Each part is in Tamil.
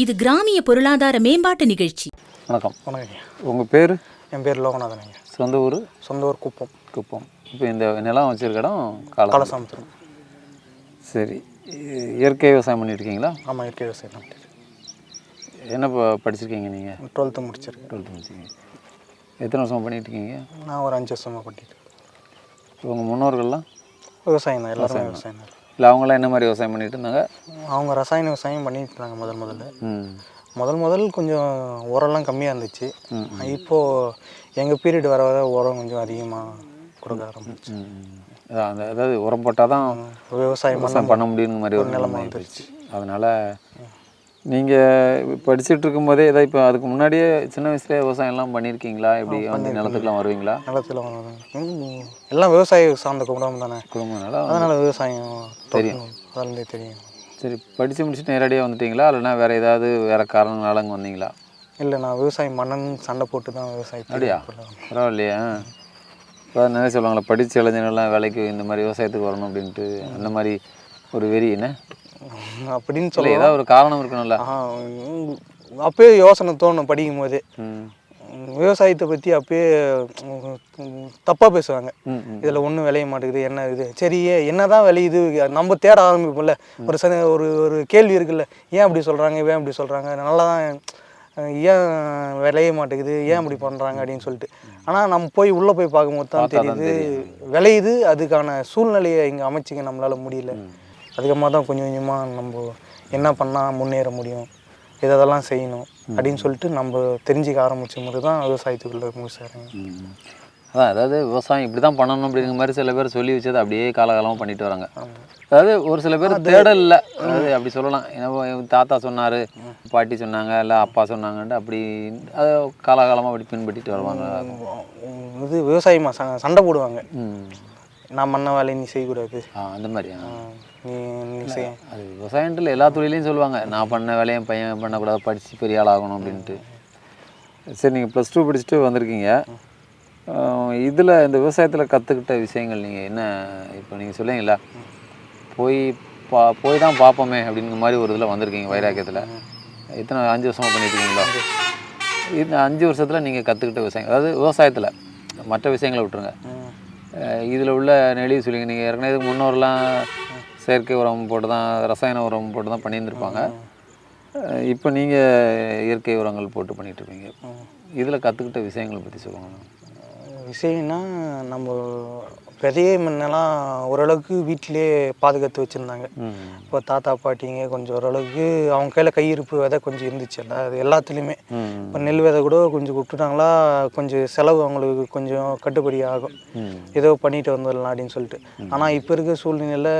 இது கிராமிய பொருளாதார மேம்பாட்டு நிகழ்ச்சி. வணக்கம். வணக்கம். உங்கள் பேர்? என் பேர் லோகநாதன். சொந்த ஊர்? சொந்த ஊர் குப்பம். குப்பம். இப்போ இந்த நிலம் வச்சுருக்க இடம் காலசாமுத்திரம். சரி, இயற்கை விவசாயம் பண்ணியிருக்கீங்களா? ஆமாம், இயற்கை விவசாயம் பண்ணிட்டு. என்ன படிச்சிருக்கீங்க நீங்கள்? 12th முடிச்சிருக்கேன். 12th முடிச்சிருக்கீங்க. எத்தனை வருஷமாக பண்ணிகிட்ருக்கீங்க? நான் ஒரு 5 வருஷமாக பண்ணிட்டு. உங்கள் முன்னோர்கள்லாம் விவசாயம் தான், எல்லாருமே விவசாயம் தான். இல்லை, அவங்களாம் என்ன மாதிரி விவசாயம் பண்ணிட்டு இருந்தாங்க? அவங்க ரசாயன விவசாயம் பண்ணிட்டு இருந்தாங்க முதல் கொஞ்சம் உரம்லாம் கம்மியாக இருந்துச்சு. இப்போது எங்கள் பீரியட் வர வர உரம் கொஞ்சம் அதிகமாக கொடுக்க ஆரம்பிச்சு. அதாவது உரம் போட்டால் தான் விவசாயம் பண்ண முடியுங்கிற மாதிரி ஒரு நிலைமை வந்துருச்சு. அதனால் நீங்கள் படிச்சுட்டு இருக்கும்போதே ஏதாவது இப்போ அதுக்கு முன்னாடியே சின்ன வயசுலேயே விவசாயம்லாம் பண்ணியிருக்கீங்களா? எப்படி வந்து நிலத்துக்குலாம் வருவீங்களா? நிலத்தில் எல்லாம் விவசாய சார்ந்த குடும்பம் தானே, குடும்பம்னால அதனால் விவசாயம் தெரியும், அதிலே தெரியும். சரி, படித்து முடிச்சுட்டு நேரடியாக வந்துட்டீங்களா இல்லைனா வேறு காரணங்களால அங்கே வந்தீங்களா? இல்லை, நான் விவசாயம் மன்னன் சண்டை போட்டு தான் விவசாயம். அப்படியா? பரவாயில்லையா? இப்போ நிறைய சொல்லுவாங்களா, படித்த இளைஞர்கள்லாம் வேலைக்கு இந்த மாதிரி விவசாயத்துக்கு வரணும் அப்படின்ட்டு, அந்த மாதிரி ஒரு வெறி என்ன அப்படின்னு சொல்ல ஏதாவது ஒரு காரணம் இருக்கணும்ல? அப்பயே யோசனை தோணும் படிக்கும் போதே. விவசாயத்தை பற்றி அப்பயே தப்பாக பேசுவாங்க. இதில் ஒன்றும் விளைய மாட்டேங்குது, என்ன இது, சரி என்ன தான் விளையுது, நம்ம தேட ஆரம்பிப்போம்ல. ஒரு ஒரு கேள்வி இருக்குல்ல, ஏன் அப்படி சொல்கிறாங்க, ஏன் அப்படி சொல்கிறாங்க, நல்லா தான், ஏன் விளைய மாட்டேங்குது, ஏன் அப்படி பண்ணுறாங்க அப்படின்னு சொல்லிட்டு. ஆனால் நம்ம போய் உள்ளே போய் பார்க்கும்போது தான் தெரியுது விளையுது. அதுக்கான சூழ்நிலையை இங்கே அமைச்சிக்க நம்மளால் முடியல. அதுக்கப்புறமா தான் கொஞ்சம் கொஞ்சமாக நம்ம என்ன பண்ணால் முன்னேற முடியும், இதெல்லாம் செய்யணும் அப்படின்னு சொல்லிட்டு நம்ம தெரிஞ்சிக்க ஆரம்பித்த முறை தான் விவசாயத்துக்குள்ளே முழுசாருங்க. அதாவது விவசாயம் இப்படி தான் பண்ணணும் அப்படிங்கிற மாதிரி சில பேர் சொல்லி வச்சது அப்படியே காலகாலமாக பண்ணிட்டு வராங்க. அதாவது ஒரு சில பேர் தேடல் இல்லை, அதாவது அப்படி சொல்லலாம். ஏன்னா தாத்தா சொன்னார், பாட்டி சொன்னாங்க, இல்லை அப்பா சொன்னாங்கன்ட்டு அப்படி அதை காலகாலமாக அப்படி பின்பற்றிட்டு வருவாங்க. இது விவசாயமாக சண்டை போடுவாங்க. நான் பண்ண வேலையை நீ செய்யக்கூடாது, அந்த மாதிரி. நீ செய்ய, அது விவசாயத்தில் எல்லா தொழிலையும் சொல்லுவாங்க, நான் பண்ண வேலையை பையன் பண்ணக்கூடாது, படித்து பெரிய ஆள் ஆகணும் அப்படின்ட்டு. சரி, நீங்கள் +2 படிச்சுட்டு வந்திருக்கீங்க. இதில் இந்த விவசாயத்தில் கற்றுக்கிட்ட விஷயங்கள் நீங்கள் என்ன? இப்போ நீங்கள் சொல்லுவீங்களா, போய் தான் பார்ப்போமே அப்படிங்கிற மாதிரி ஒரு இதில் வந்திருக்கீங்க வைராக்கியத்தில். எத்தனை 5 வருஷமாக பண்ணிட்டுருக்கீங்களா? இந்த 5 வருஷத்தில் நீங்கள் கற்றுக்கிட்ட விஷயம், அதாவது விவசாயத்தில் மற்ற விஷயங்களை விட்டுருங்க, இதில் உள்ள நெளிவு சொல்லிங்க. நீங்கள் ஏற்கனவே இதுக்கு முன்னோரெலாம் செயற்கை உரம் போட்டு தான், ரசாயன உரம் போட்டு தான் பண்ணியிருந்துருப்பாங்க. இப்போ நீங்கள் இயற்கை உரங்கள் போட்டு பண்ணிகிட்ருப்பீங்க. இதில் கற்றுக்கிட்ட விஷயங்களை பற்றி சொல்லுவாங்க. விஷயம்னா, நம்ம விதையே முன்னெல்லாம் ஓரளவுக்கு வீட்டிலே பாதுகாத்து வச்சுருந்தாங்க. இப்போ தாத்தா பாட்டிங்க கொஞ்சம் ஓரளவுக்கு அவங்க கையில் கையிருப்பு விதை கொஞ்சம் இருந்துச்சுல்ல, அது எல்லாத்துலேயுமே. இப்போ நெல் விதை கூட கொஞ்சம் விட்டுட்டாங்களா, கொஞ்சம் செலவு அவங்களுக்கு கொஞ்சம் கட்டுப்படி ஆகும், ஏதோ பண்ணிட்டு வந்துடலாம் அப்படின்னு சொல்லிட்டு. ஆனால் இப்போ இருக்க சூழ்நிலையில்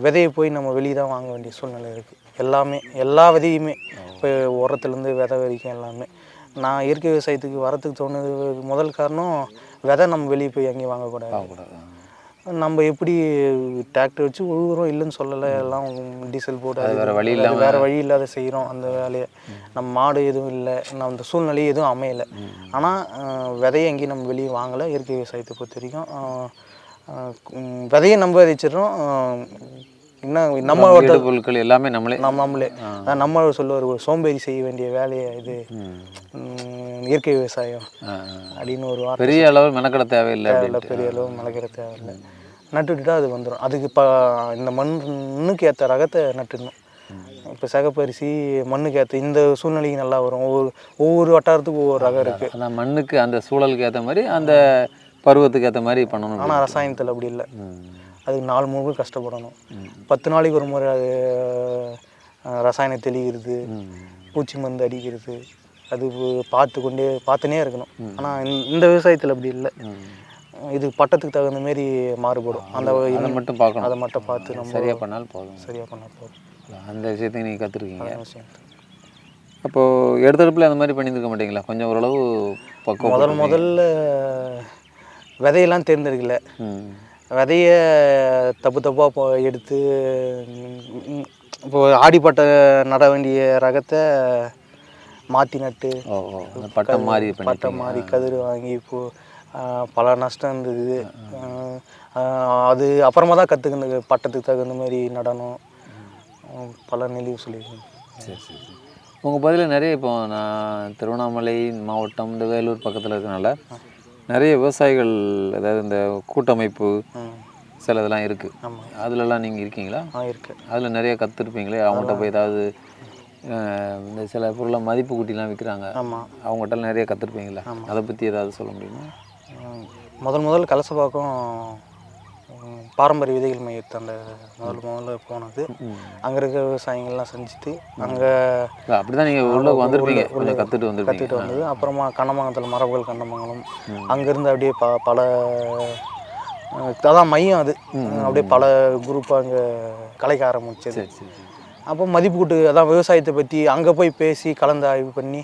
விதையை போய் நம்ம வெளியே தான் வாங்க வேண்டிய சூழ்நிலை இருக்குது. எல்லாமே, எல்லா விதையுமே, இப்போ உரத்துலேருந்து விதை வரைக்கும் எல்லாமே. நான் இயற்கை விவசாயத்துக்கு வரத்துக்கு தோணுது முதல் காரணம், விதை நம்ம வெளியே போய் எங்கேயும் வாங்கக்கூடாது. நம்ம எப்படி டிராக்டர் வச்சு உழுவுறோம், இல்லைன்னு சொல்லலை, எல்லாம் டீசல் போட்டு வேறு வழி இல்லாத செய்கிறோம் அந்த வேலையை. நம்ம மாடு எதுவும் இல்லை, நம்ம அந்த சூழ்நிலையை எதுவும் அமையலை. ஆனால் விதையை எங்கேயும் நம்ம வெளியே வாங்கலை. இயற்கை விவசாயத்தை பொறுத்த வரைக்கும் விதையை நம்ம விதைச்சிடறோம். இன்னும் நம்ம பொருட்கள் எல்லாமே நம்மளே நம்ம சொல்லுவார், ஒரு சோம்பேறி செய்ய வேண்டிய வேலையை இது இயற்கை விவசாயம் அப்படின்னு ஒரு வார்த்தை. பெரிய அளவு மெனக்கட தேவையில்லை, பெரிய அளவு மெனக்கட தேவையில்லை. நட்டுவிட்டுட்டா அது வந்துடும். அதுக்கு இப்போ இந்த மண்ணுக்கு ஏற்ற ரகத்தை நட்டுடணும். இப்போ சிகப்பரிசி மண்ணுக்கு ஏற்ற இந்த சூழ்நிலைக்கு நல்லா வரும். ஒவ்வொரு வட்டாரத்துக்கும் ஒவ்வொரு ரகம் இருக்குது. அந்த மண்ணுக்கு அந்த சூழலுக்கு ஏற்ற மாதிரி அந்த பருவத்துக்கு ஏற்ற மாதிரி பண்ணணும். ஆனால் ரசாயனத்தில் அப்படி இல்லை. அதுக்கு 4 முழுக்க கஷ்டப்படணும். 10 நாளைக்கு ஒரு முறை அது ரசாயனம் தெளிக்கிறது, பூச்சி மருந்து அடிக்கிறது, அது பார்த்துனே இருக்கணும். ஆனால் இந்த விவசாயத்தில் அப்படி இல்லை. இது பட்டத்துக்கு தகுந்த மாரி மாறுபடும். அதை மட்டும் பார்க்கணும். அதை மட்டும் பார்த்து நம்ம சரியாக பண்ணால் போதும். அந்த விஷயத்தையும் நீங்கள் கற்றுருக்கீங்க. அப்போது எடுத்தடுப்பில் அந்த மாதிரி பண்ணியிருக்க மாட்டீங்களா? கொஞ்சம் ஓரளவு பக்கம் முதல்ல விதையெல்லாம் தேர்ந்தெடுக்கல. விதையை தப்பாக எடுத்து இப்போது ஆடிப்பட்ட நட வேண்டிய ரகத்தை மாற்றி நட்டு பட்டம் மாதிரி கதிர் வாங்கி இப்போது பல நஷ்டம் இருந்தது. அது அப்புறமா தான் கற்றுக்கினது, பட்டத்துக்கு தகுந்த மாதிரி நடனம், பல நெளிவு சொல்லியிருக்கேன். சரி சரி சரி. உங்கள் பதில் நிறைய இப்போ நான் திருவண்ணாமலை மாவட்டம் இந்த வேலூர் பக்கத்தில் இருக்கனால நிறைய விவசாயிகள், அதாவது இந்த கூட்டமைப்பு சில இதெல்லாம் இருக்குது. ஆமாம். அதிலெல்லாம் நீங்கள் இருக்கீங்களா? இருக்குது. அதில் நிறைய கற்றுருப்பீங்களே. அவங்கள்ட்ட போய் ஏதாவது இந்த சில பொருளை மதிப்பு கூட்டிலாம் விற்கிறாங்க. ஆமாம். அவங்ககிட்ட நிறைய கற்றுருப்பீங்களா? அதை பற்றி ஏதாவது சொல்ல முடியுமா? முதல் கலசபாக்கம் பாரம்பரிய விதைகள் மையத்தை அந்த முதல்ல போனது. அங்கே இருக்க விவசாயிகள்லாம் செஞ்சுட்டு அங்கே அப்படி தான் நீங்கள் உள்ளே வந்திருப்பீங்க, கொஞ்சம் கற்றுட்டு வந்தது. அப்புறமா கண்ணமங்கலத்தில் மரபுகள் கண்ணமங்கலம், அங்கேருந்து அப்படியே பல அதான் மையம் அது, அப்படியே பல குரூப்பாக அங்கே கலைக்க ஆரம்பிச்சது. அப்போ மதிப்பு கூட்டு அதான் விவசாயத்தை பற்றி அங்கே போய் பேசி கலந்து ஆய்வு பண்ணி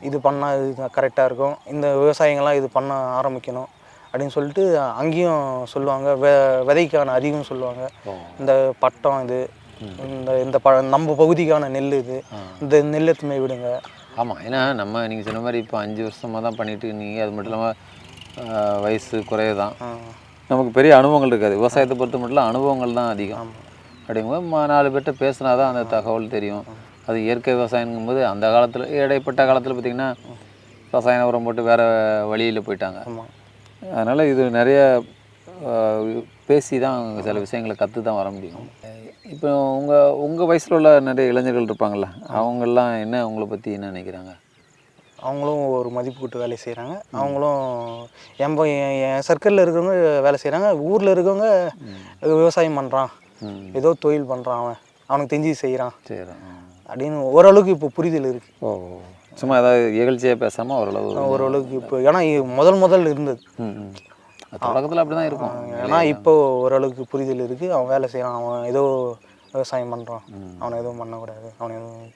இது பண்ணால் இது கரெக்டாக இருக்கும், இந்த விவசாயிங்கள்லாம் இது பண்ண ஆரம்பிக்கணும் அப்படின்னு சொல்லிட்டு அங்கேயும் சொல்லுவாங்க. விதைக்கான அறிவும் சொல்லுவாங்க. இந்த பட்டம் இது, இந்த நம்ம பகுதிக்கான நெல் இது, இந்த நெல் எடுத்துமே விடுங்க. ஆமாம், ஏன்னா நம்ம நீங்கள் சொன்ன மாதிரி இப்போ 5 வருஷமாக தான் பண்ணிட்டு நீங்கள், அது மட்டும் இல்லாமல் வயசு குறையதான், நமக்கு பெரிய அனுபவங்கள் இருக்காது. விவசாயத்தை பொறுத்த மட்டும் அனுபவங்கள் தான் அதிகம். அப்படிங்கும்போது 4 பேர்கிட்ட பேசினா தான் அந்த தகவல் தெரியும். அது இயற்கை விவசாயங்கும்போது அந்த காலத்தில் இடைப்பட்ட காலத்தில் பார்த்திங்கன்னா ரசாயன உரம் போட்டு வேறு வழியில் போயிட்டாங்க. அதனால் இது நிறைய பேசி தான் சில விஷயங்களை கற்று தான் வர முடியும். இப்போ உங்கள் வயசில் உள்ள நிறைய இளைஞர்கள் இருப்பாங்கள்ல, அவங்கெல்லாம் என்ன உங்களை பற்றி என்ன நினைக்கிறாங்க? அவங்களும் ஒரு மதிப்பு கூட்டு வேலை செய்கிறாங்க. அவங்களும் என் சர்க்கிளில் இருக்கிறவங்க வேலை செய்கிறாங்க. ஊரில் இருக்கவங்க விவசாயம் பண்ணுறான், ஏதோ தொழில் பண்ணுறான், அவனுக்கு தெரிஞ்சு செய்கிறான் அப்படின்னு ஓரளவுக்கு இப்போ புரிதல் இருக்குது. ஓ, சும்மா ஏதாவது இகழ்ச்சியாக பேசாமல் ஓரளவுக்கு இப்போ, ஏன்னா முதல் இருந்தது தொடக்கத்தில் அப்படி தான் இருக்கும். ஏன்னா இப்போ ஓரளவுக்கு புரிதல் இருக்குது. அவன் வேலை செய்கிறான், அவன் ஏதோ விவசாயம் பண்ணுறான், அவனை எதுவும் பண்ணக்கூடாது, அவனை எதுவும்.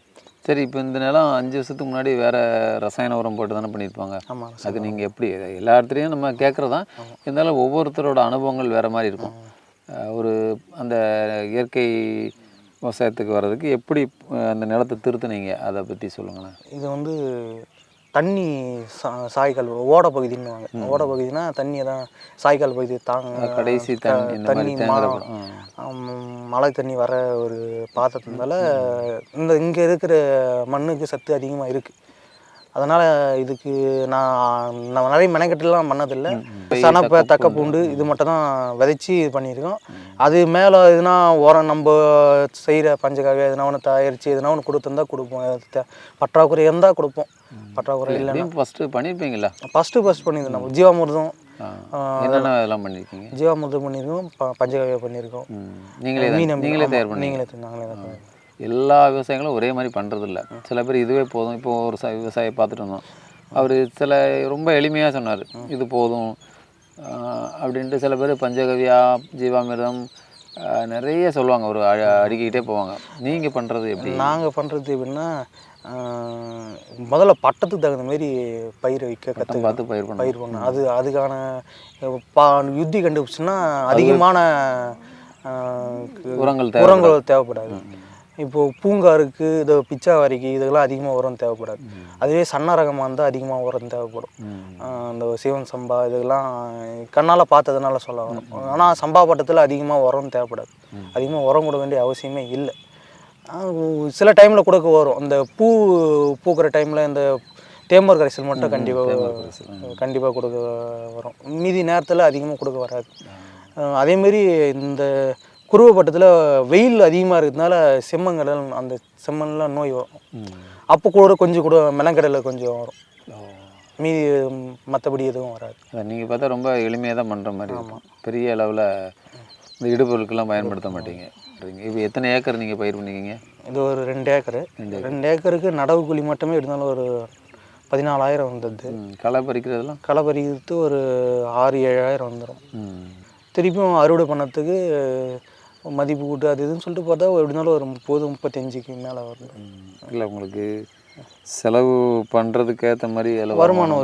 சரி, இப்போ இந்த நிலம் 5 வருஷத்துக்கு முன்னாடி வேறு ரசாயன உரம் போட்டு தானே பண்ணியிருப்பாங்க. ஆமாம். அது நீங்கள் எப்படி எல்லா இடத்துலையும் நம்ம கேட்குறது தான், இருந்தாலும் ஒவ்வொருத்தரோட அனுபவங்கள் வேறு மாதிரி இருக்கும். ஒரு அந்த இயற்கை விவசாயத்துக்கு வர்றதுக்கு எப்படி அந்த நிலத்தை திருத்துனீங்க, அதை பற்றி சொல்லுங்களேன். இது தண்ணி சாய்கால் ஓட பகுதின்னுவாங்க. ஓட பகுதினா தண்ணியை தான் சாய்கால் பகுதி கடைசி தண்ணி மழை தண்ணி வர ஒரு பாத்திரத்தினால இங்கே இருக்கிற மண்ணுக்கு சத்து அதிகமாக இருக்குது. அதனால் இதுக்கு நான் நிறைய மெனக்கெட்டுலாம் பண்ணதில்லை. சனப்பை, தக்க பூண்டு இது மட்டும் தான் விதைச்சி இது பண்ணியிருக்கோம். அது மேலே எதுனா உரம் நம்ம செய்கிற பஞ்சகாவியம் எதுனா ஒன்று தயாரித்து எதுனா ஒன்று கொடுத்துருந்தா கொடுப்போம். பற்றாக்குறை இருந்தால் கொடுப்போம், பற்றாக்குறை இல்லைன்னா ஃபஸ்ட்டு பண்ணியிருப்பீங்களா? ஃபஸ்ட்டு பண்ணியிருந்தோம். நம்ம ஜீவாமிர்தம் இதெல்லாம் பண்ணியிருக்கீங்க. ஜீவாமிர்தம் பண்ணியிருக்கோம், பஞ்சகாவியம் பண்ணியிருக்கோம். நீங்களே தயார் பண்ணி நாங்களே தான். எல்லா விவசாயிகளும் ஒரே மாதிரி பண்ணுறதில்ல. சில பேர் இதுவே போதும். இப்போ ஒரு விவசாயியை பார்த்துட்டு வந்தோம், அவர் சில ரொம்ப எளிமையாக சொன்னார், இது போதும் அப்படின்ட்டு. சில பேர் பஞ்சகவியா, ஜீவாமிர்தம் நிறைய சொல்லுவாங்க, ஒரு அடுக்கிக்கிட்டே போவாங்க. நீங்கள் பண்ணுறது எப்படி? நாங்கள் பண்ணுறது எப்படின்னா, முதல்ல பட்டத்துக்கு தகுந்த மாரி பயிர் வைக்க பார்த்து பயிர் பண்ணணும். அதுக்கான யுத்தி கண்டுபிடிச்சுன்னா அதிகமான உரங்கள் தேவைப்படாது. இப்போது பூங்காருக்கு, இது பிச்சாவரிக்கு இதெல்லாம் அதிகமாக உரம் தேவைப்படாது. அதுவே சன்ன ரகமாக இருந்தால் அதிகமாக உரம் தேவைப்படும். இந்த சிவன் சம்பா இதெல்லாம் கண்ணால் பார்த்ததுனால சொல்ல வரும். ஆனால் சம்பா பட்டத்தில் அதிகமாக உரம் தேவைப்படாது. அதிகமாக உரம் கொடுக்க வேண்டிய அவசியமே இல்லை. சில டைமில் கொடுக்க வரும். இந்த பூக்கிற டைமில் இந்த தேம்பர் கரைசல் மட்டும் கண்டிப்பாக கொடுக்க வரும். மீதி நேரத்தில் அதிகமாக கொடுக்க வராது. அதேமாரி இந்த குருவப்பட்டத்தில் வெயில் அதிகமாக இருக்கிறதுனால செம்மங்கடல், அந்த செம்மண்லாம் நோய் வரும். அப்போ கொஞ்சம் கூட மெனக்கடலை கொஞ்சம் வரும், மீதி மற்றபடி எதுவும் வராது. நீங்கள் பார்த்தா ரொம்ப எளிமையாக தான் பண்ணுற மாதிரி. ஆமாம், பெரிய அளவில் இந்த இடுபொருட்கள்லாம் பயன்படுத்த மாட்டீங்க. இப்போ எத்தனை ஏக்கர் நீங்கள் பயிர் பண்ணிக்கிங்க? இது ஒரு 2 ஏக்கரு. 2 ஏக்கருக்கு நடவு கூலி மட்டுமே இருந்தாலும் ஒரு 14,000 வந்தது. களை பறிக்கிறதுலாம்? களை பறிக்கிறது ஒரு 6-7,000 வந்துடும். திருப்பியும் அறுவடை பண்ணத்துக்கு மதிப்பு கூட்டு அது இதுன்னு சொல்லிட்டு பார்த்தா எப்படினாலும் ஒரு 30-35க்கு மேலே வருது. இல்லை, உங்களுக்கு செலவு பண்ணுறதுக்கு ஏற்ற மாதிரி வருமானம்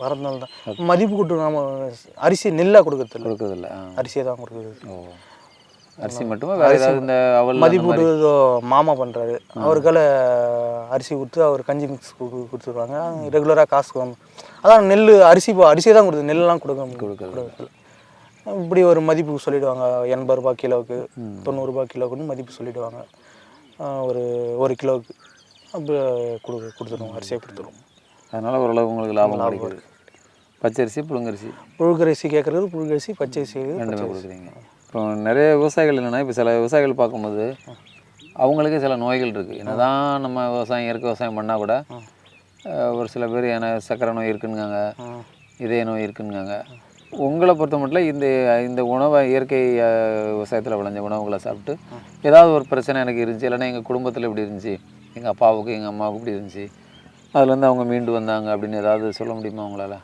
வரதுனால தான் மதிப்பு கூட்டு. நாம் அரிசி நெல்லாக கொடுக்கறதில்ல, அரிசியை தான் கொடுக்குறது. அரிசி மட்டுமே வேறு ஏதாவது இந்த மதிப்பு கூட்டு மாமா பண்ணுறாரு, அவருக்கால அரிசி கொடுத்து அவர் கஞ்சி மிக்ஸ் கொடுத்துருவாங்க. ரெகுலராக காசு அதான் நெல் அரிசியை தான் கொடுக்குது, நெல்லாம் கொடுக்குறது. இப்படி ஒரு மதிப்பு சொல்லிவிடுவாங்க. 80 ரூபா கிலோவுக்கு, 90 ரூபா கிலோவுக்குன்னு மதிப்பு சொல்லிவிடுவாங்க. ஒரு 1 கிலோவுக்கு அப்போ கொடுத்துருவோம், அரிசியாக கொடுத்துருவோம். அதனால் ஓரளவு உங்களுக்கு லாபம் கிடைக்குது. பச்சரிசி புழுங்கரிசி? புழுங்கரிசி கேட்குறது புழுங்கரிசி, பச்சரிசி ரெண்டுமே கொடுக்குறீங்க. இப்போ நிறைய விவசாயிகள் என்னென்னா, இப்போ சில விவசாயிகள் பார்க்கும்போது அவங்களுக்கே சில நோய்கள் இருக்குது. என்ன தான் நம்ம விவசாயம் இயற்கை விவசாயம் பண்ணால் கூட ஒரு சில பேர் சர்க்கரை நோய் இருக்குங்காங்க, இதய நோய் இருக்குங்காங்க. உங்களை பொறுத்த மட்டும் இந்த உணவை இயற்கை விவசாயத்தில் விளைஞ்ச உணவுகளை சாப்பிட்டு ஏதாவது ஒரு பிரச்சனை எனக்கு இருந்துச்சு, இல்லைன்னா எங்கள் குடும்பத்தில் இப்படி இருந்துச்சு, எங்கள் அப்பாவுக்கு எங்கள் அம்மாவுக்கு இப்படி இருந்துச்சு, அதுலேருந்து அவங்க மீண்டு வந்தாங்க அப்படின்னு ஏதாவது சொல்ல முடியுமா உங்களால்?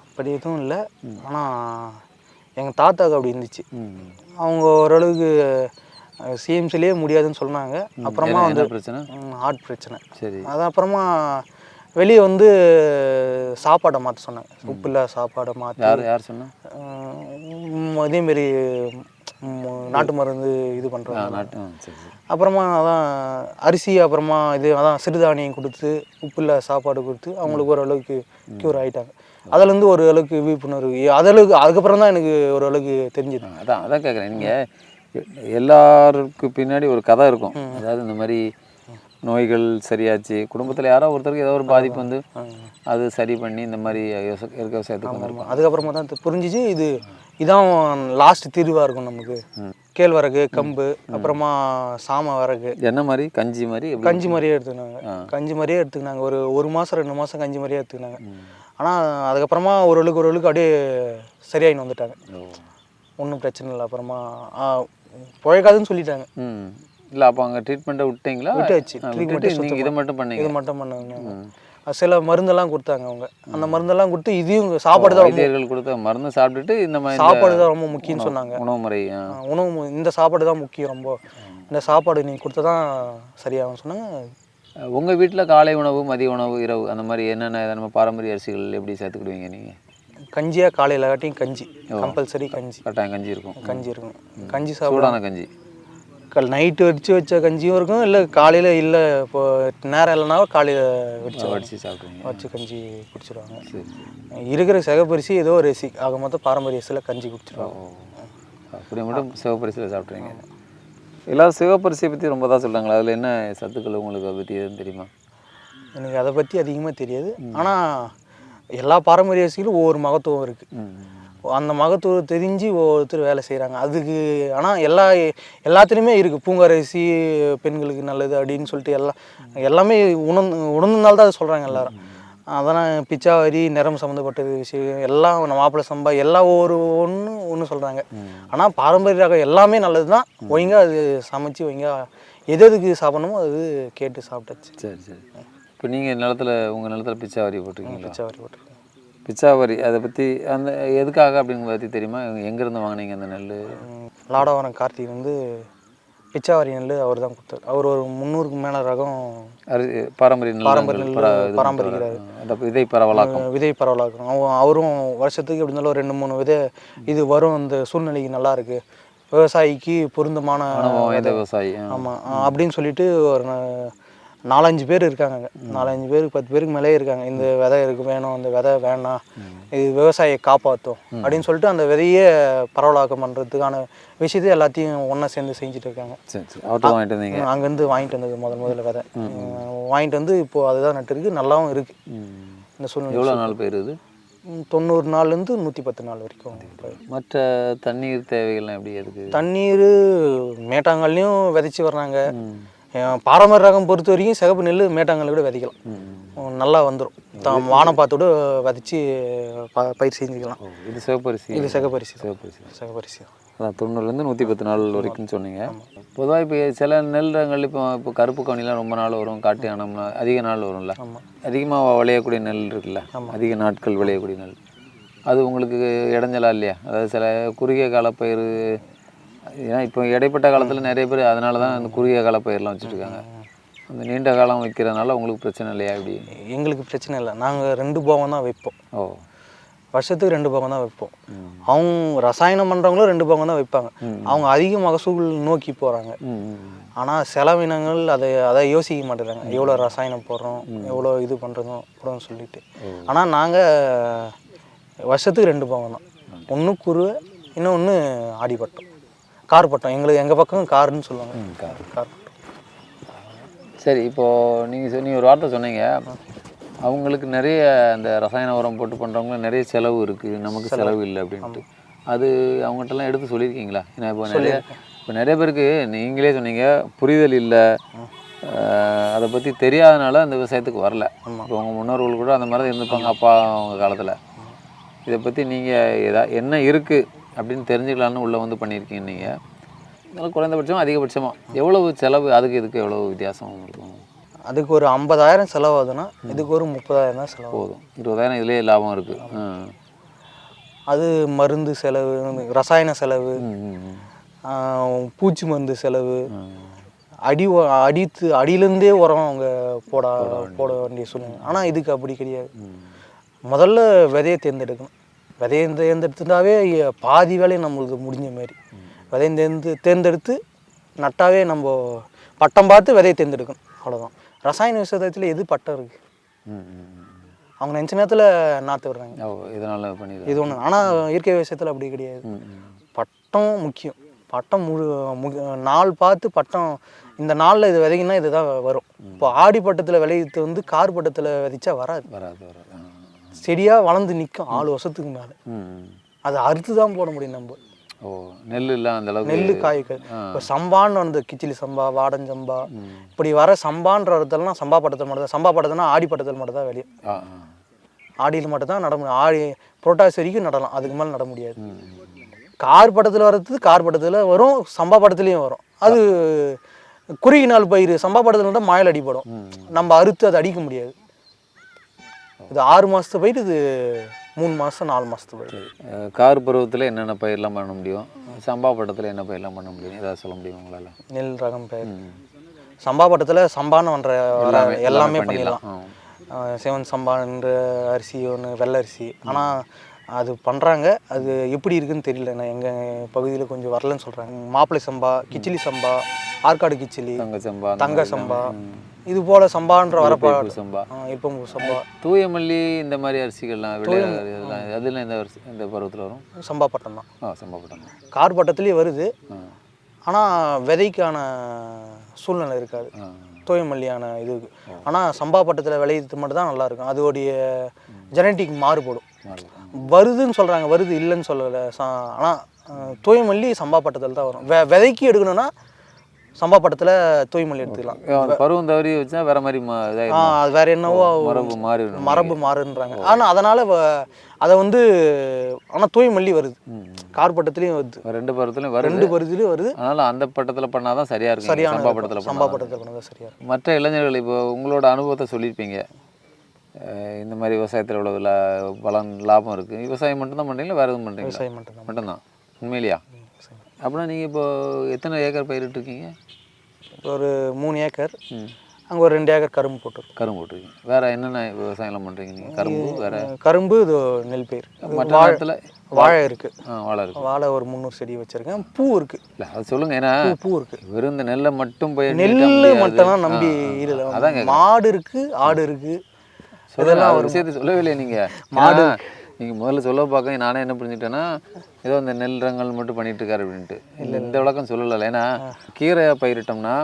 அப்படி எதுவும் இல்லை. ஆனால் எங்கள் தாத்தாவுக்கு அப்படி இருந்துச்சு. அவங்க ஓரளவுக்கு சிஎம்சிலேயே முடியாதுன்னு சொன்னாங்க. அப்புறமா வந்து பிரச்சனை, ஹார்ட் பிரச்சனை. சரி. அது அப்புறமா வெளியே வந்து சாப்பாடை மாற்ற சொன்னாங்க. உப்பு இல்லை சாப்பாடை மாற்றி. யார் சொன்னா? அதேமாரி நாட்டு மருந்து இது பண்ணுறாங்க. சரி. அப்புறமா அதான் அரிசி, அப்புறமா அதான் சிறுதானியம் கொடுத்து உப்பில்ல சாப்பாடு கொடுத்து அவங்களுக்கு ஓரளவுக்கு க்யூர் ஆகிட்டாங்க. அதுலேருந்து ஒரு அளவுக்கு விழிப்புணர்வு அதுக்கப்புறம் தான் எனக்கு ஓரளவுக்கு தெரிஞ்சுது. அதான் கேட்குறேன். நீங்கள் எல்லாருக்கு பின்னாடி ஒரு கதை இருக்கும். அதாவது இந்த மாதிரி நோய்கள் சரியாச்சு, குடும்பத்தில் யாரோ ஒருத்தருக்கு ஏதோ ஒரு பாதிப்பு வந்து அது சரி பண்ணி இந்த மாதிரி இயற்கை விவசாயத்துக்கு வந்துருக்கும். அதுக்கப்புறமா தான் புரிஞ்சிச்சு இதான் லாஸ்ட் தீர்வாக இருக்கும் நமக்கு. கேழ்வரகு, கம்பு, அப்புறமா சாம வரகு. என்ன மாதிரி கஞ்சி மாதிரியே எடுத்துக்கினாங்க. ஒரு மாதம் 2 மாதம் கஞ்சி மாதிரியே எடுத்துக்கினாங்க. ஆனால் அதுக்கப்புறமா ஓரளவுக்கு அப்படியே சரியாயின்னு வந்துட்டாங்க. ஒன்றும் பிரச்சனை இல்லை. அப்புறமா பிழைக்காதுன்னு சொல்லிட்டாங்க. இல்லை, அப்போ அங்கே ட்ரீட்மெண்ட்டை விட்டீங்களா? விட்டாச்சு. ட்ரீட்மெண்ட் இதை மட்டும் பண்ணாங்க. சில மருந்தெல்லாம் கொடுத்தாங்க அவங்க. அந்த மருந்தெல்லாம் கொடுத்து இதையும் சாப்பாடு தான் வைத்தியர்கள் கொடுத்த மருந்து சாப்பிட்டுட்டு இந்த மாதிரி சாப்பாடு தான் ரொம்ப முக்கியம்னு சொன்னாங்க. உணவு முறை இந்த சாப்பாடு தான் முக்கியம். ரொம்ப இந்த சாப்பாடு நீங்கள் கொடுத்தா தான் சரியாகும் சொன்னாங்க. உங்கள் வீட்டில் காலை உணவு, மதிய உணவு, இரவு அந்த மாதிரி என்னென்ன நம்ம பாரம்பரிய அரிசிகள் எப்படி சேர்த்துக்கிடுவீங்க நீங்கள்? கஞ்சியாக காலையில் காட்டியும் கஞ்சி கம்பல்சரி. கட்டாயம் கஞ்சி இருக்கும். கஞ்சி சூடான கஞ்சி. நைட்டு வச்ச கஞ்சியும் இருக்கும். இல்லை காலையில் இல்லை இப்போ நேரம் இல்லைனாலும் காலையில் வச்சு சாப்பிடுவீங்க. வச்சு கஞ்சி குடிச்சிடுவாங்க. இருக்கிற சிகப்பரிசி ஏதோ ஒரு அரிசி ஆக மொத்தம் பாரம்பரிய அரிசியில் கஞ்சி குடிச்சிடுவாங்க. அப்படி மட்டும் சிவப்பரிசியில் சாப்பிட்றீங்க. எல்லாரும் சிவப்பரிசியை பற்றி ரொம்ப தான் சொல்கிறாங்களா? அதில் என்ன சத்துக்கள் உங்களுக்கு அதை பற்றி எதுவும் தெரியுமா? எனக்கு அதை பற்றி அதிகமாக தெரியாது. ஆனால் எல்லா பாரம்பரிய அரிசிகளும் ஒவ்வொரு மகத்துவம் இருக்குது. அந்த மகத்துவம் தெரிஞ்சு ஒவ்வொருத்தர் வேலை செய்கிறாங்க அதுக்கு. ஆனால் எல்லாத்துலேயுமே இருக்குது. பூங்கரிசி பெண்களுக்கு நல்லது அப்படின்னு சொல்லிட்டு எல்லாமே உணர்ந்தனால்தான் அதை சொல்கிறாங்க எல்லாரும். அதெல்லாம் பிச்சாவரி, நிறம் சம்மந்தப்பட்டது விஷயம் எல்லாம் மாப்பிள்ளை சம்பா எல்லாம் ஒன்று சொல்கிறாங்க. ஆனால் பாரம்பரிய ரகம் எல்லாமே நல்லது தான். ஒழுங்காக அது சமைச்சு ஒழுங்காக எதுக்கு சாப்பிடணுமோ அது கேட்டு சாப்பிட்டாச்சு. சரி. இப்போ நீங்கள் உங்கள் நிலத்தில் பிச்சாவரி போட்டிருக்கீங்க? பிச்சாவரி போட்டிருக்கீங்க. பிச்சாவரி அதை பற்றி அந்த எதுக்காக அப்படிங்கிற பற்றி தெரியுமா? எங்கேருந்து வாங்கினீங்க அந்த நெல்? லாடவரம் கார்த்திக் வந்து பிச்சாவரி நெல் அவர் தான் கொடுத்தார். அவர் ஒரு 300க்கு மேலே ரகம் பாரம்பரிய நெல் பராமரிக்கிறார். அந்த விதை பரவலாக்கும். அவரும் வருஷத்துக்கு எப்படி இருந்தாலும் 2-3 விதை இது வரும். இந்த சூழ்நிலைக்கு நல்லா இருக்கு, விவசாயிக்கு பொருந்தமான விவசாயி. ஆமாம் அப்படின்னு சொல்லிட்டு ஒரு 4-5 பேர் இருக்காங்க. 4-5 பேருக்கு 10 பேருக்கு மேலே இருக்காங்க. இந்த விதை வேணும், அந்த விதை வேணாம், இது விவசாயியை காப்பாற்றும் அப்படின்னு சொல்லிட்டு அந்த விதையே பரவலாக்கம் பண்ணுறதுக்கான விஷயத்தை எல்லாத்தையும் ஒன்றா சேர்ந்து செஞ்சுட்டு இருக்காங்க. அங்கேருந்து வாங்கிட்டு வந்தது முதல்ல விதை வாங்கிட்டு வந்து இப்போது அதுதான் நட்டுருக்கு. நல்லாவும் இருக்குது. இந்த சூழ்நிலை எவ்வளோ நாள் போயிருது? 90 நாள்லேருந்து 110 நாள் வரைக்கும். மற்ற தண்ணீர் தேவைகள்லாம் எப்படி இருக்குது? தண்ணீர் மேட்டாங்கல்லையும் விதைச்சி வர்றாங்க. பாரம்பரிய ரகம் பொறுத்த வரைக்கும் சிகப்பு நெல் மேட்டாங்கல்ல கூட விதைக்கலாம், நல்லா வந்துடும். வானம் பார்த்து கூட விதைச்சி பயிர் செஞ்சுக்கலாம். இது சிவப்பரிசி? இது சிகப்பரிசி. அதான் 90லேருந்து 110 நாள் வரைக்கும்னு சொன்னீங்க. பொதுவாக இப்போ சில நெல் ரகங்கள் இப்போ கருப்பு கவுனிலாம் ரொம்ப நாள் வரும், காட்டு யானம்லாம் அதிக நாள் வரும்ல, அதிகமாக விளையக்கூடிய நெல் இருக்குல்ல, அதிக நாட்கள் விளையக்கூடிய நெல், அது உங்களுக்கு இடைஞ்சலா இல்லையா? அதாவது சில குறுகிய கால பயிர், ஏன்னா இப்போ இடைப்பட்ட காலத்தில் நிறைய பேர் அதனால தான் அந்த குறுகிய கால பயிரெலாம் வச்சுருக்காங்க. அந்த நீண்ட காலம் வைக்கிறதுனால உங்களுக்கு பிரச்சனை இல்லையா? இப்படி எங்களுக்கு பிரச்சனை இல்லை. நாங்கள் 2 போகம் தான் வைப்போம். வருஷத்துக்கு 2 போகம் தான் வைப்போம். அவங்க ரசாயனம் பண்ணுறவங்களும் 2 போகம் தான் வைப்பாங்க. அவங்க அதிக மகசூல் நோக்கி போகிறாங்க. ஆனால் செலவினங்கள் அதை யோசிக்க மாட்டேறாங்க. எவ்வளோ ரசாயனம் போடுறோம், எவ்வளோ இது பண்ணுறதும் அப்படின்னு சொல்லிட்டு. ஆனால் நாங்கள் வருஷத்துக்கு 2 போகம் தான். ஒன்று குருவை, இன்னொன்று ஆடிப்பட்டம், கார் பட்டம். எங்கள் பக்கம் காருன்னு சொல்லுவாங்க. கார் பட்டம். சரி, இப்போது நீங்கள் ஒரு வார்த்தை சொன்னீங்க, அவங்களுக்கு நிறைய அந்த ரசாயன உரம் போட்டு பண்ணுறவங்க நிறைய செலவு இருக்குது, நமக்கு செலவு இல்லை அப்படின்ட்டு. அது அவங்ககிட்டலாம் எடுத்து சொல்லியிருக்கீங்களா? ஏன்னா இப்போ நிறைய பேருக்கு நீங்களே சொன்னீங்க புரிதல் இல்லை, அதை பற்றி தெரியாதனால அந்த விவசாயத்துக்கு வரல. இப்போ உங்கள் முன்னோர்கள் கூட அந்த மாதிரி தான் இருந்துப்பாங்க அப்பா அவங்க காலத்தில். இதை பற்றி நீங்கள் என்ன இருக்குது அப்படின்னு தெரிஞ்சுக்கலான்னு உள்ளே வந்து பண்ணியிருக்கீங்க நீங்கள். அதனால் குறைந்தபட்சம் அதிகபட்சமாக எவ்வளவு செலவு, அதுக்கு இதுக்கு எவ்வளோ வித்தியாசம் இருக்கும்? அதுக்கு ஒரு 50,000 செலவாகுதுன்னா இதுக்கு ஒரு 30,000 தான் செலவு. போதும், 20,000 இதுலேயே லாபம் இருக்குது. அது மருந்து செலவு, ரசாயன செலவு, பூச்சி மருந்து செலவு, அடியிலேருந்தே உரம் அவங்க போட வேண்டிய சூழ்நிலை. ஆனால் இதுக்கு அப்படி கிடையாது. முதல்ல விதையை தேர்ந்தெடுக்கணும். விதையை தேர்ந்தெடுத்துட்டாவே பாதி வேலையை நம்மளுக்கு முடிஞ்ச மாரி. விதையை தேர்ந்தெடுத்து நட்டாவே நம்ம பட்டம் பார்த்து விதையை தேர்ந்தெடுக்கணும், அவ்வளோதான். ரசாயன விவசாயத்தில் எது பட்டம் இருக்குது? அவங்க நினச்ச நேரத்தில் நாற்று விடுறாங்க, இதனால் பண்ணி இது ஒன்று. ஆனால் இயற்கை விவசாயத்தில் அப்படி கிடையாது. பட்டம் முக்கியம். பட்டம் நாள் பார்த்து பட்டம், இந்த நாளில் இது விதைக்குன்னா இது தான் வரும். இப்போ ஆடி பட்டத்தில் விளைவித்து வந்து கார் பட்டத்தில் விதைச்சா வராது. செடியாக வளர்ந்து நிற்கும் 4 வருஷத்துக்கு மேலே. அதை அறுத்து தான் போட முடியும் நம்ம. நெல் இல்லை அந்த அளவுக்கு. நெல் காய்கள் இப்போ சம்பான்னு வந்து கிச்சிலி சம்பா, வாடஞ்சம்பா, இப்படி வர சம்பான்ற இடத்துலலாம் சம்பா பட்டத்தில் மட்டும் தான். சம்பா பட்டத்துனா ஆடி பட்டத்தில் மட்டும் தான் வெளியே. ஆடியில் மட்டும் தான் நட முடியும். ஆடி புரோட்டாசி வரைக்கும் நடலாம், அதுக்கு மேலே நட முடியாது. கார் பட்டத்தில் வர்றது கார் பட்டத்தில் வரும், சம்பா பட்டத்துலேயும் வரும். அது குறுகிய நாள் பயிர். சம்பா பட்டத்தில் மட்டும் மழையில் அடிப்படும், நம்ம அறுத்து அதை அடிக்க முடியாது. இது 6 மாதத்து பயிர், இது 3 மாதம் 4 மாதத்து பயிர். கார் பருவத்தில் என்னென்ன பயிரெலாம் பண்ண முடியும், சம்பா பட்டத்தில் என்ன பயிரெலாம் பண்ண முடியும், ஏதாவது சொல்ல முடியும் உங்களால்? நெல் ரகம் பயிர். சம்பா பட்டத்தில் சம்பான்னு எல்லாமே பண்ணிடலாம். சிவன் சம்பான்ற அரிசி ஒன்று, வெள்ளை அரிசி. ஆனால் அது பண்ணுறாங்க, அது எப்படி இருக்குதுன்னு தெரியல. நான் எங்கள் பகுதியில் கொஞ்சம் வரலன்னு சொல்கிறாங்க. மாப்பிள்ளை சம்பா, கிச்சிலி சம்பா, ஆற்காடு கிச்சிலி, தங்க சம்பா, இது போல் சம்பான்ற வரப்பா சம்பா, இப்பம்பூ சம்பா, தூயமல்லி, இந்த மாதிரி அரிசிகள்லாம் அதில் இந்த பருவத்தில் வரும். சம்பா பட்டம் தான். சம்பா பட்டம் தான். கார் பட்டத்துலேயே வருது, ஆனால் விதைக்கான சூழ்நிலை இருக்காது தூயமல்லியான இதுக்கு. ஆனால் சம்பா பட்டத்தில் விளையிறது மட்டும் தான் நல்லாயிருக்கும். அதோடைய ஜெனட்டிக் மாறுபடும். வருதுன்னு சொல்கிறாங்க, வருது இல்லைன்னு சொல்லலை. ஆனால் தூயமல்லி சம்பா பட்டத்தில் தான் வரும். விதைக்கு எடுக்கணும்னா சம்பா பட்டத்தில் தூய்மல்லி எடுத்துக்கலாம். பருவம் தவறி வச்சா வேற மாதிரி வேற என்னவோ மரபு மாறுன்றாங்க. ஆனால் அதனால் அதை வந்து ஆனால் தூய்மல்லி வருது, கார் பட்டத்துலேயும் வருது, 2 பருவத்துலையும் வருது, 2 பருவத்துலேயும் வருது. அதனால் அந்த பட்டத்தில் பண்ணால் தான் சரியாக இருக்கும். சரியான சம்பா பட்டத்தில் பண்ணால் தான் சரியாக இருக்கும். மற்ற இளைஞர்கள் இப்போ உங்களோட அனுபவத்தை சொல்லியிருப்பீங்க, இந்த மாதிரி விவசாயத்தில் இவ்வளோ பலன் லாபம் இருக்குது. விவசாயம் மட்டும்தான் பண்ணுறீங்களா, வேறு எதுவும் பண்ணுறீங்களா? விவசாயம் மட்டும்தான். உண்மையிலையா? அப்படின்னா நீங்கள் இப்போ எத்தனை ஏக்கர் பயிரிட்டுருக்கீங்க? ஒரு 3 ஏக்கர். அங்கே ஒரு 2 ஏக்கர் கரும்பு போட்டிருக்கீங்க. வேறு என்னென்ன விவசாயம்லாம் பண்ணுறீங்க நீங்கள்? கரும்பு வேறு? கரும்பு, இது நெல் பயிர். மற்ற நேரத்தில் வாழை இருக்குது. வாழை இருக்குது. வாழை ஒரு 300 செடி வச்சுருக்கேன். பூ இருக்குது. இல்லை அது சொல்லுங்கள். ஏன்னா பூ இருக்குது. வெறும் இந்த நெல்லை மட்டும் பயிர், நெல் மட்டும் தான் நம்பி இல்லை. அதாங்க, மாடு இருக்குது, ஆடு இருக்குது. இதெல்லாம் ஒரு விஷயத்தை சொல்லவே இல்லையா நீங்கள்? மாடு நீங்கள் முதல்ல சொல்ல பார்க்க நானே என்ன புரிஞ்சுக்கிட்டேன்னா, ஏதோ இந்த நெல் ரங்கல் மட்டும் பண்ணிட்டு இருக்காரு அப்படின்ட்டு. இல்லை, இந்த விளக்கம் சொல்லலை. ஏன்னா கீரை பயிரிட்டோம்னா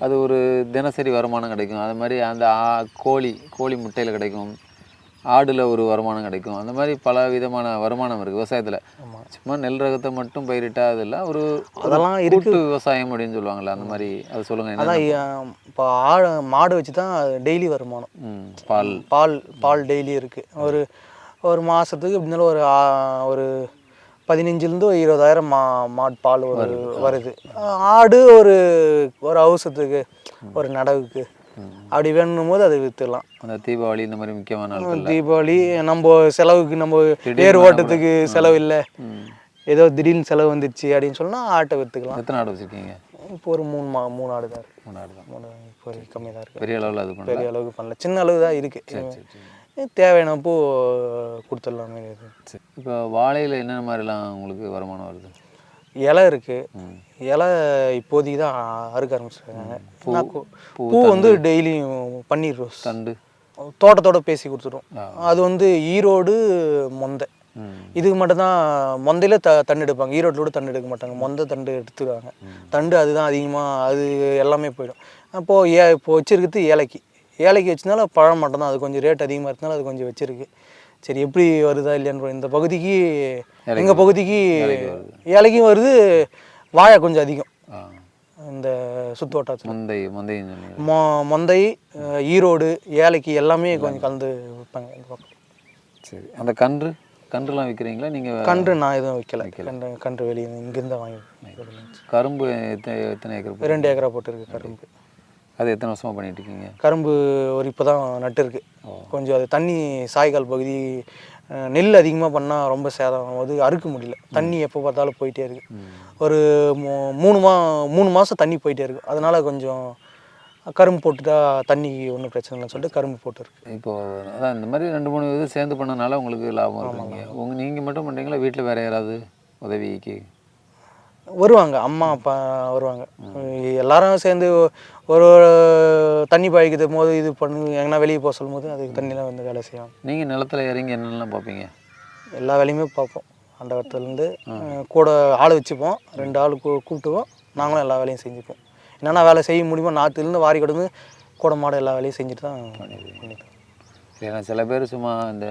அது ஒரு தினசரி வருமானம் கிடைக்கும். அது மாதிரி அந்த கோழி முட்டையில் கிடைக்கும், ஆடில் ஒரு வருமானம் கிடைக்கும். அந்த மாதிரி பல விதமான வருமானம் இருக்குது விவசாயத்தில். சும்மா நெல் ரகத்தை மட்டும் பயிரிட்டா அதெல்லாம் ஒரு அதெல்லாம் கூட்டு விவசாயம் அப்படின்னு சொல்லுவாங்கள்ல, அந்த மாதிரி அது சொல்லுங்கள். அதான் இப்போ மாடு வச்சு தான் டெய்லி வருமானம். பால் டெய்லி இருக்குது. ஒரு மாதத்துக்கு எப்படினாலும் ஒரு 15,000 to 20,000 மாடு பால் வருது. ஆடு ஒரு அவசரத்துக்கு, ஒரு நடவுக்கு அப்படி வேணும் போது அதை விற்றுலாம். அந்த தீபாவளி இந்த மாதிரி முக்கியமான நாட்கள், தீபாவளி நம்ம செலவுக்கு, நம்ம ஏர் ஓட்டத்துக்கு செலவு இல்லை, ஏதோ திடீர்னு செலவு வந்துடுச்சு அப்படின்னு சொன்னால் ஆட்டை விற்றுக்கலாம். எத்தனை ஆடு வச்சுருக்கீங்க? இப்போ ஒரு 3 ஆடு தான் இருக்குது. 3 ஆடு தான். இப்போ கம்மியாக தான் இருக்குது. பெரிய அளவில் அது பெரிய அளவுக்கு பண்ணல, சின்ன அளவு தான் இருக்குது. தேவையானப்போ கொடுத்துடலாமே. இப்போ வாழையில் என்னென்ன மாதிரிலாம் உங்களுக்கு வருமானம் வருது? இலை இருக்குது. இலை இப்போதைக்கு தான் அறுக்க ஆரம்பிச்சிருக்காங்க. பூ வந்து டெய்லியும் பன்னீர் ரோஸ் தண்டு தோட்டத்தோட பேசி கொடுத்துரும். அது வந்து ஈரோடு மொந்தை இதுக்கு மட்டும்தான் மொந்தையில் தண்டு எடுப்பாங்க. ஈரோட்டில் கூட தண்டு எடுக்க மாட்டாங்க, மொந்த தண்டு எடுத்துருவாங்க. தண்டு அதுதான் அதிகமாக, அது எல்லாமே போயிடும். இப்போ வச்சுருக்கிறது ஏலைக்கு வச்சதுனால பழம் மட்டும்தான், அது கொஞ்சம் ரேட் அதிகமாக இருந்தாலும் அது கொஞ்சம் வச்சுருக்கு. சரி எப்படி வருதா இல்லையான்னு இந்த பகுதிக்கு, எங்கள் பகுதிக்கு ஏலைக்கும் வருது, வாழை கொஞ்சம் அதிகம் இந்த சுற்று வட்டாரத்தில். மொந்தை, ஈரோடு, ஏலைக்கு எல்லாமே கொஞ்சம் கலந்து வைப்பாங்க இந்த பக்கம். சரி, அந்த கன்றுலாம் விற்கிறீங்களா நீங்கள்? கன்று நான் எதுவும் வைக்கல. கன்று வெளியே இங்கேருந்து வாங்கி. கரும்பு எத்தனை ஏக்கர்? 2 ஏக்கரா போட்டுருக்கு கரும்பு. அது எத்தனை வருஷமாக பண்ணிட்டு இருக்கீங்க? கரும்பு ஒரு இப்போ தான் நட்டுருக்கு. கொஞ்சம் அது தண்ணி சாய்கால் பகுதி, நெல் அதிகமாக பண்ணால் ரொம்ப சேதம், அது அறுக்க முடியல. தண்ணி எப்போ பார்த்தாலும் போயிட்டே இருக்குது. ஒரு 3 மாதம் தண்ணி போயிட்டே இருக்குது. அதனால் கொஞ்சம் கரும்பு போட்டுட்டா தண்ணி ஒன்றும் பிரச்சனை இல்லைன்னு சொல்லிட்டு கரும்பு போட்டுருக்கு. இப்போது அதான் இந்த மாதிரி 2-3 இது சேர்ந்து பண்ணனால உங்களுக்கு லாபம் இருக்குங்க. நீங்கள் மட்டும் பண்ணுறீங்களா, வீட்டில் வேறு யாராவது உதவிக்கு வருவாங்க? அம்மா அப்பா வருவாங்க. எல்லாரும் சேர்ந்து ஒரு தண்ணி பாய்க்கும் போது இது பண்ணி எங்கன்னா வெளியே போக சொல்லும் போது அதுக்கு தண்ணியில் வந்து வேலை செய்வாங்க. நீங்கள் நிலத்தில் இறங்கி என்னென்னலாம் பார்ப்பீங்க? எல்லா வேலையுமே பார்ப்போம். அண்டவரத்துலேருந்து கூட ஆள் வச்சுப்போம், 2 ஆள் கூப்பிட்டுவோம். நாங்களும் எல்லா வேலையும் செஞ்சுப்போம். என்னென்ன வேலை செய்ய முடியுமோ நாற்றுலேருந்து வாரி கொடுத்து கூட மாட எல்லா வேலையும் செஞ்சுட்டு தான் பண்ணிப்போம். ஏன்னா சில பேர் சும்மா இந்த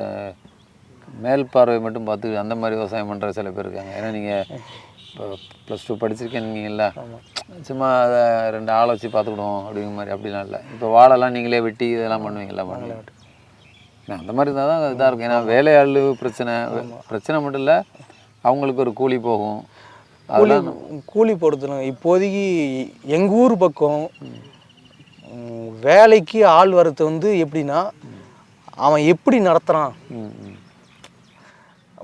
மேல் பார்வை மட்டும் பார்த்து அந்த மாதிரி விவசாயம் பண்ணுற சில பேர் இருக்காங்க. ஏன்னா நீங்கள் இப்போ +2 படிச்சிருக்கீங்களா, சும்மா அதை 2 ஆளை வச்சு பார்த்துக்கிடுவோம் அப்படிங்கிற மாதிரி அப்படிலாம் இல்லை. இப்போ வாழைலாம் நீங்களே வெட்டி இதெல்லாம் பண்ணுவீங்களா? அந்த மாதிரி இருந்தால் தான் இதாக இருக்கும். ஏன்னா வேலையாள் பிரச்சனை மட்டும் இல்லை, அவங்களுக்கு ஒரு கூலி போகும். கூலி போடுறது இப்போதைக்கு எங்கள் ஊர் பக்கம் வேலைக்கு ஆள் வரது வந்து எப்படின்னா, அவன் எப்படி நடத்துகிறான்.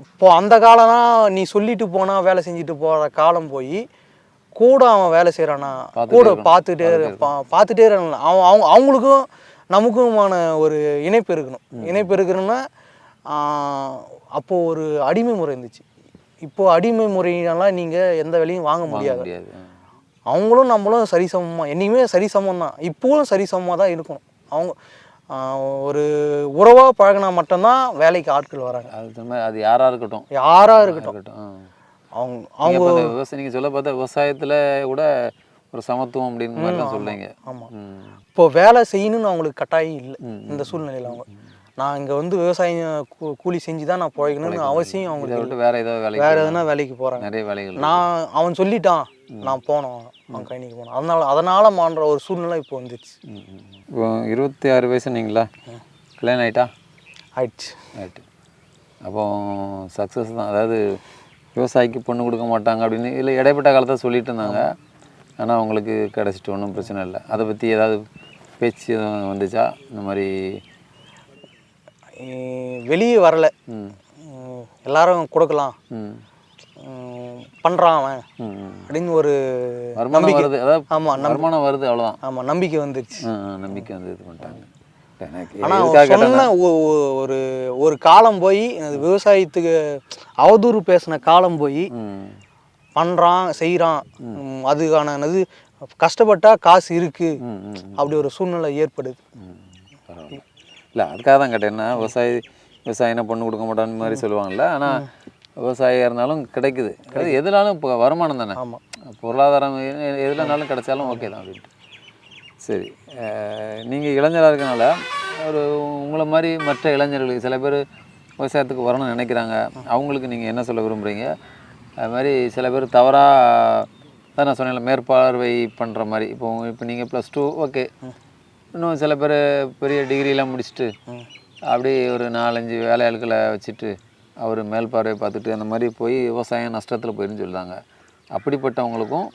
இப்போது அந்த காலம்னா நீ சொல்லிட்டு போனால் வேலை செஞ்சுட்டு போகிற காலம் போய் கூட அவன் வேலை செய்கிறானா, கூட பார்த்துட்டே இருக்கான். அவங்களுக்கும் நமக்குமான ஒரு இணைப்பு இருக்கணும். இணைப்பு இருக்கணும்னா அப்போது ஒரு அடிமை முறை இருந்துச்சு. இப்போது அடிமை முறையினாலாம் நீங்கள் எந்த வேலையும் வாங்க முடியாது. அவங்களும் நம்மளும் சரிசமமாக, என்றைக்குமே சரிசமம் தான். இப்போவும் சரிசமமாக தான் இருக்கணும். அவங்க ஒரு உறவாக பழகினா மட்டும்தான் வேலைக்கு ஆட்கள் வராங்க. அது யாராக இருக்கட்டும், அவங்க நீங்கள் சொல்ல பார்த்தா விவசாயத்தில் கூட ஒரு சமத்துவம் அப்படின்னு மாதிரிலாம் சொல்லுங்க. ஆமாம், இப்போது வேலை செய்யணும்னு அவங்களுக்கு கட்டாயம் இல்லை இந்த சூழ்நிலையில். அவங்க நான் இங்கே வந்து விவசாயம் கூலி செஞ்சு தான் நான் பிழைக்கணும்னு அவசியம் அவங்களுக்கு வேறு எதுனா வேலைக்கு போகிறாங்க. நிறைய வேலைகள் அவன் சொல்லிட்டான், நான் போனோம், அவன் கைனிக்கு போனோம். அதனால் மாறுற ஒரு சூழ்நிலை இப்போ வந்துடுச்சு. இப்போ 26 வயசுன்னீங்களா, கல்யாணம் ஆயிடுச்சு. அப்போ சக்ஸஸ் தான். அதாவது விவசாயிக்கு பொண்ணு கொடுக்க மாட்டாங்க அப்படின்னு இல்லை இடைப்பட்ட காலத்தை சொல்லிட்டு இருந்தாங்க. ஆனால் அவங்களுக்கு கிடச்சிட்டு ஒன்றும் பிரச்சனை இல்லை. அதை பற்றி ஏதாவது பேச்சு வந்துச்சா? இந்த மாதிரி வெளியே வரல, எல்லாரும் கொடுக்கலாம் பண்ணுறான் அவன் அப்படின்னு ஒரு நம்பிக்கை வருது. அதாவது ஆமாம், வருமானம் வருது, அவ்வளோதான். ஆமாம், நம்பிக்கை வந்துருச்சு. நம்பிக்கை வந்து இது பண்ணிட்டாங்க. ஆனால் சொன்ன ஒரு காலம் போய் விவசாயத்துக்கு அவதூறு பேசின காலம் போய் பண்ணுறான் செய்கிறான், அதுக்கான இது கஷ்டப்பட்டா காசு இருக்குது அப்படி ஒரு சூழ்நிலை ஏற்படுது. இல்லை அதுக்காக தான் கேட்டேன்னா, விவசாயினா பொண்ணு கொடுக்க மாட்டான்னு மாதிரி சொல்லுவாங்கள்ல. ஆனால் விவசாயியாக இருந்தாலும் கிடைக்குது, அது எதுனாலும் இப்போ வருமானம் தானே. ஆமாம், பொருளாதாரம் எதுலனாலும் கிடைச்சாலும் ஓகே தான் அப்படின்ட்டு. சரி, நீங்கள் இளைஞராக இருக்கனால ஒரு உங்களை மாதிரி மற்ற இளைஞர்களுக்கு சில பேர் விவசாயத்துக்கு வரணும்னு நினைக்கிறாங்க, அவங்களுக்கு நீங்கள் என்ன சொல்ல விரும்புகிறீங்க? அது மாதிரி சில பேர் தவறாக தான் நான் சொன்னேன்ல, மேற்பார்வை பண்ணுற மாதிரி. இப்போ நீங்கள் +2 ஓகே, இன்னும் சில பேர் பெரிய டிகிரிலாம் முடிச்சுட்டு அப்படி ஒரு 4-5 வேலையாட்களை வச்சுட்டு அவர் மேல் பார்வை பார்த்துட்டு அந்த மாதிரி போய் விவசாயம் நஷ்டத்தில் போயிருன்னு சொல்லுறாங்க. அப்படிப்பட்டவங்களுக்கும்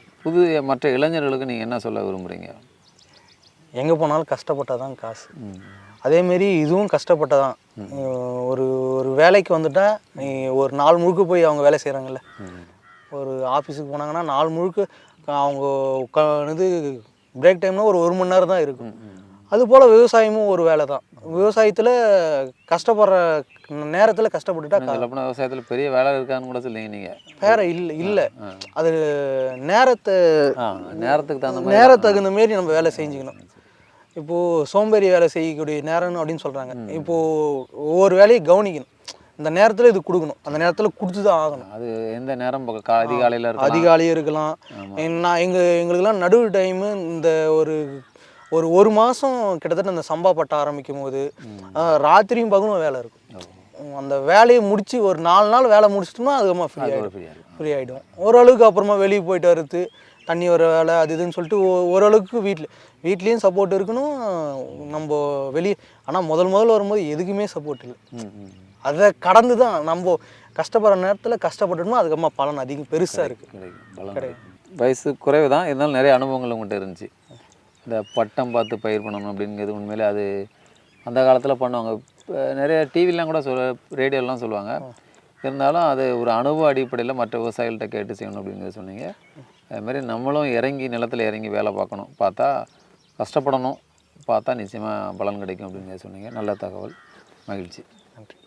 மற்ற இளைஞர்களுக்கு நீங்கள் என்ன சொல்ல விரும்புகிறீங்க? எங்கே போனாலும் கஷ்டப்பட்டால் தான் காசு. அதேமாரி இதுவும் கஷ்டப்பட்டதான். ஒரு வேலைக்கு வந்துட்டால் ஒரு நாள் முழுக்க போய் அவங்க வேலை செய்கிறாங்கல்ல, ஒரு ஆஃபீஸுக்கு போனாங்கன்னா நாள் முழுக்க அவங்க உட்காந்து பிரேக் டைம்னா ஒரு 1 மணி நேரம் தான் இருக்கும். அதுபோல் விவசாயமும் ஒரு வேலை தான். விவசாயத்தில் கஷ்டப்படுற நேரத்தில் கஷ்டப்பட்டுட்டா விவசாயத்தில் பெரிய வேலை இருக்கான்னு கூட சொல்லுங்க நீங்கள். வேற இல்லை, அது நேரத்துக்கு தகுந்த மாரி நம்ம வேலை செஞ்சுக்கணும். இப்போது சோம்பேறி வேலை செய்யக்கூடிய நேரம்னு அப்படின்னு சொல்கிறாங்க. இப்போது ஒவ்வொரு வேலையை கவனிக்கணும். இந்த நேரத்தில் இது கொடுக்கணும், அந்த நேரத்தில் கொடுத்து தான் ஆகணும். அது எந்த நேரம் அதிகாலையில் இருக்கலாம், அதிகாலையும் இருக்கலாம். நான் எங்களுக்கெல்லாம் நடுவு டைமு இந்த ஒரு மாதம் கிட்டத்தட்ட அந்த சம்பா பட்ட ஆரம்பிக்கும் போது ராத்திரியும் பகலும் வேலை இருக்கும். அந்த வேலையை முடித்து ஒரு 4 நாள் வேலை முடிச்சிட்டோம்னா அதுக்கப்புறமா ஃப்ரீ ஆகிடும். ஓரளவுக்கு அப்புறமா வெளியே போயிட்டு வர்றது, தண்ணி வர வேலை அது இதுன்னு சொல்லிட்டு ஓரளவுக்கு வீட்லேயும் சப்போர்ட் இருக்கணும். நம்ம வெளியே ஆனால் முதல்ல வரும்போது எதுக்குமே சப்போர்ட் இல்லை. அதை கடந்து தான் நம்ம கஷ்டப்படுற நேரத்தில் கஷ்டப்பட்டுட்டோம்னா அதுக்கப்புறமா பலன் அதிகம் பெருசாக இருக்குது. கிடைக்கும். வயசு குறைவு தான் இருந்தாலும் நிறைய அனுபவங்கள் உங்கள்கிட்ட இருந்துச்சு. இந்த பட்டம் பார்த்து பயிர் பண்ணணும் அப்படிங்கிறது உண்மையிலே அது அந்த காலத்தில் பண்ணுவாங்க. நிறைய டிவிலாம் கூட ரேடியோலாம் சொல்லுவாங்க. இருந்தாலும் அது ஒரு அனுபவ அடிப்படையில் மற்ற விவசாயிகள்கிட்ட கேட்டு செய்யணும் அப்படிங்கிறத சொன்னீங்க. அதுமாரி நம்மளும் இறங்கி நிலத்தில் இறங்கி வேலை பார்க்கணும், பார்த்தா கஷ்டப்படணும், பார்த்தா நிச்சயமாக பலன் கிடைக்கும் அப்படிங்கிறத சொன்னீங்க. நல்ல தகவல், மகிழ்ச்சி. நன்றி.